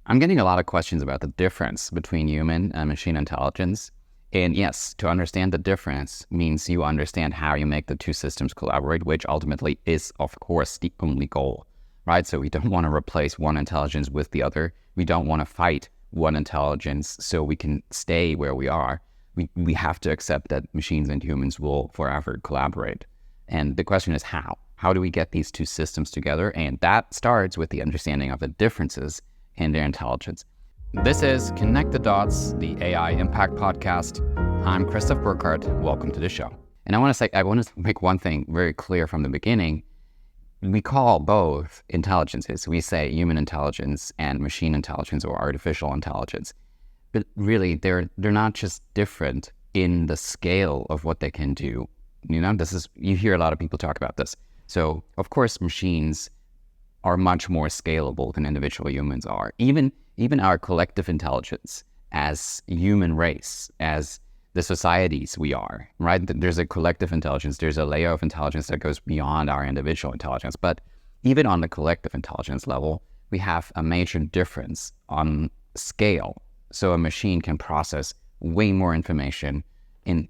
I'm getting a lot of questions about the difference between human and machine intelligence. And yes, to understand the difference means you understand how you make the two systems collaborate, which ultimately is, of course, the only goal, right? So we don't want to replace one intelligence with the other. We don't want to fight one intelligence so we can stay where we are. We have to accept that machines and humans will forever collaborate. And the question is how? How do we get these two systems together? And that starts with the understanding of the differences in their intelligence. This is Connect the Dots, the AI Impact Podcast. I'm Christoph Burkhardt. Welcome to the show. And I want to make one thing very clear from the beginning. We call both intelligences. We say human intelligence and machine intelligence or artificial intelligence. But really, they're not just different in the scale of what they can do. You hear a lot of people talk about this. So, of course, machines are much more scalable than individual humans are. Even our collective intelligence as human race, as the societies we are, right? There's a collective intelligence. There's a layer of intelligence that goes beyond our individual intelligence. But even on the collective intelligence level, we have a major difference on scale. So a machine can process way more information in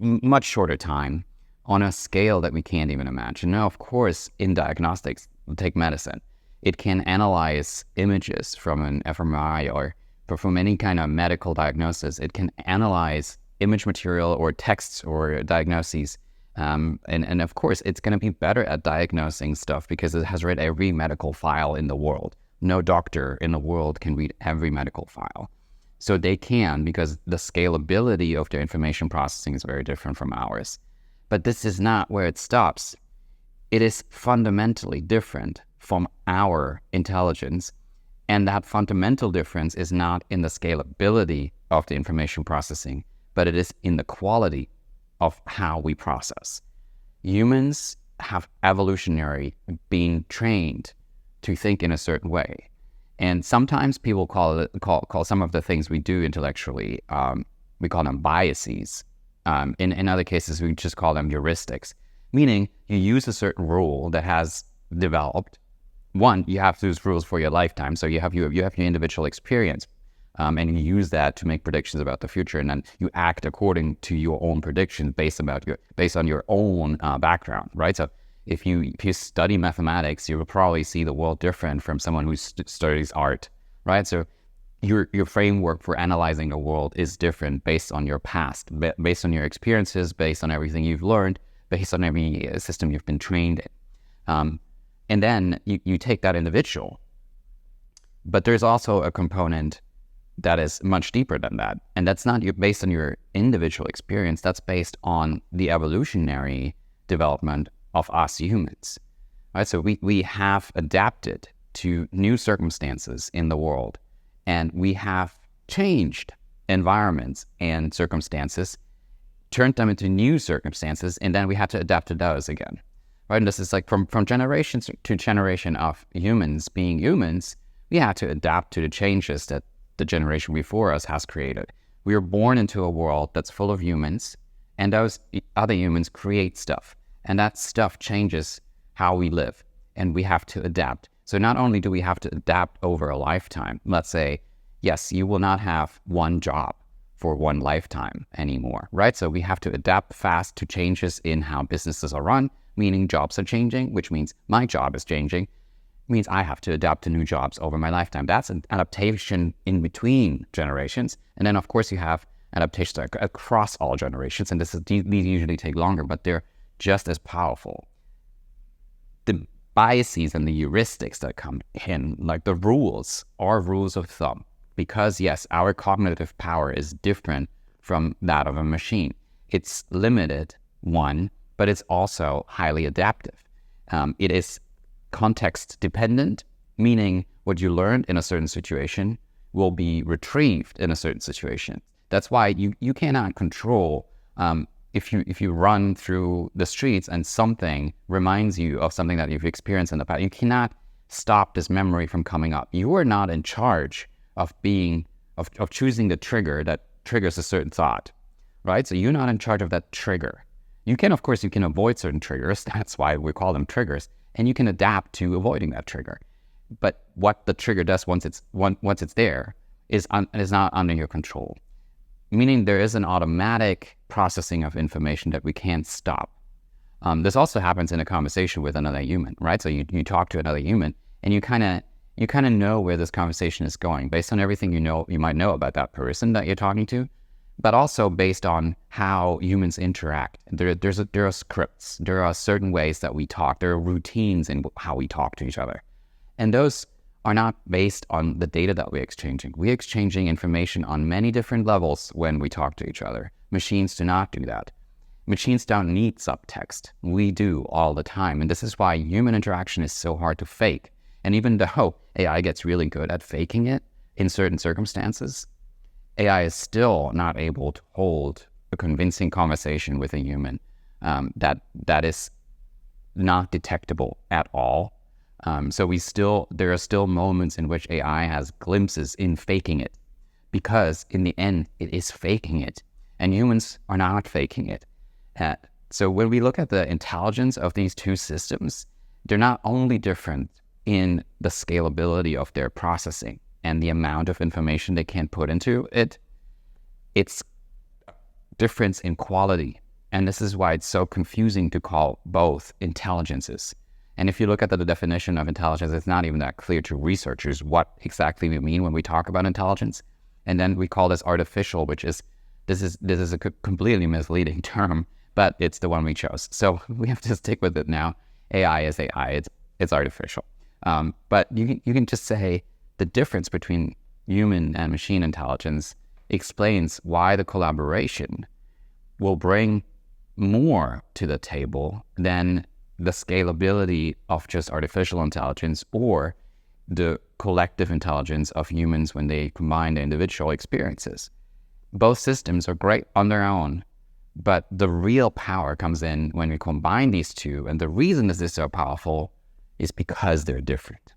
much shorter time on a scale that we can't even imagine. Now, of course, in diagnostics, take medicine. It can analyze images from an fMRI or from any kind of medical diagnosis. It can analyze image material or texts or diagnoses. And of course, it's going to be better at diagnosing stuff because it has read every medical file in the world. No doctor in the world can read every medical file. So they can, because the scalability of their information processing is very different from ours. But this is not where it stops. It is fundamentally different from our intelligence. And that fundamental difference is not in the scalability of the information processing, but it is in the quality of how we process. Humans have evolutionary been trained to think in a certain way. And sometimes people call some of the things we do intellectually, we call them biases. In other cases, we just call them heuristics, meaning you use a certain rule that has developed. One, you have those rules for your lifetime. So you have your individual experience, and you use that to make predictions about the future. And then you act according to your own predictions based on your own background, right? So if you study mathematics, you will probably see the world different from someone who studies art, right? So your framework for analyzing the world is different based on your past, based on your experiences, based on everything you've learned, based on every system you've been trained in. And then you take that individual. But there's also a component that is much deeper than that. And that's not based on your individual experience. That's based on the evolutionary development of us humans, right? So we have adapted to new circumstances in the world, and we have changed environments and circumstances, turned them into new circumstances, and then we had to adapt to those again, right? And this is like from generation to generation of humans being humans, we had to adapt to the changes that the generation before us has created. We were born into a world that's full of humans, and those other humans create stuff. And that stuff changes how we live, and we have to adapt. So not only do we have to adapt over a lifetime, let's say, yes, you will not have one job for one lifetime anymore, right? So we have to adapt fast to changes in how businesses are run, meaning jobs are changing, which means my job is changing, means I have to adapt to new jobs over my lifetime. That's an adaptation in between generations. And then, of course, you have adaptations across all generations, and these usually take longer, but they're just as powerful. The biases and the heuristics that come in, like the rules, are rules of thumb. Because yes, our cognitive power is different from that of a machine. It's limited, one, but it's also highly adaptive. It is context dependent, meaning what you learned in a certain situation will be retrieved in a certain situation. That's why you cannot control if you run through the streets and something reminds you of something that you've experienced in the past. You cannot stop this memory from coming up. You are not in charge of choosing the trigger that triggers a certain thought, right? So you're not in charge of that trigger. You can avoid certain triggers. That's why we call them triggers. And you can adapt to avoiding that trigger. But what the trigger does once it's there is not under your control. Meaning there is an automatic processing of information that we can't stop. This also happens in a conversation with another human, right? So you talk to another human, and you kind of know where this conversation is going based on everything you might know about that person that you're talking to, but also based on how humans interact. There are scripts. There are certain ways that we talk. There are routines in how we talk to each other, and those are not based on the data that we're exchanging. We're exchanging information on many different levels when we talk to each other. Machines do not do that. Machines don't need subtext. We do all the time. And this is why human interaction is so hard to fake. And even though AI gets really good at faking it in certain circumstances, AI is still not able to hold a convincing conversation with a human that is not detectable at all. So there are still moments in which AI has glimpses in faking it, because in the end, it is faking it, and humans are not faking it. So when we look at the intelligence of these two systems, they're not only different in the scalability of their processing and the amount of information they can put into it, it's difference in quality. And this is why it's so confusing to call both intelligences. And if you look at the definition of intelligence, it's not even that clear to researchers what exactly we mean when we talk about intelligence. And then we call this artificial, which is, this is a completely misleading term, but it's the one we chose. So we have to stick with it now. AI is AI, it's artificial. But you can just say the difference between human and machine intelligence explains why the collaboration will bring more to the table than the scalability of just artificial intelligence or the collective intelligence of humans when they combine their individual experiences. Both systems are great on their own, but the real power comes in when we combine these two. And the reason this is so powerful is because they're different.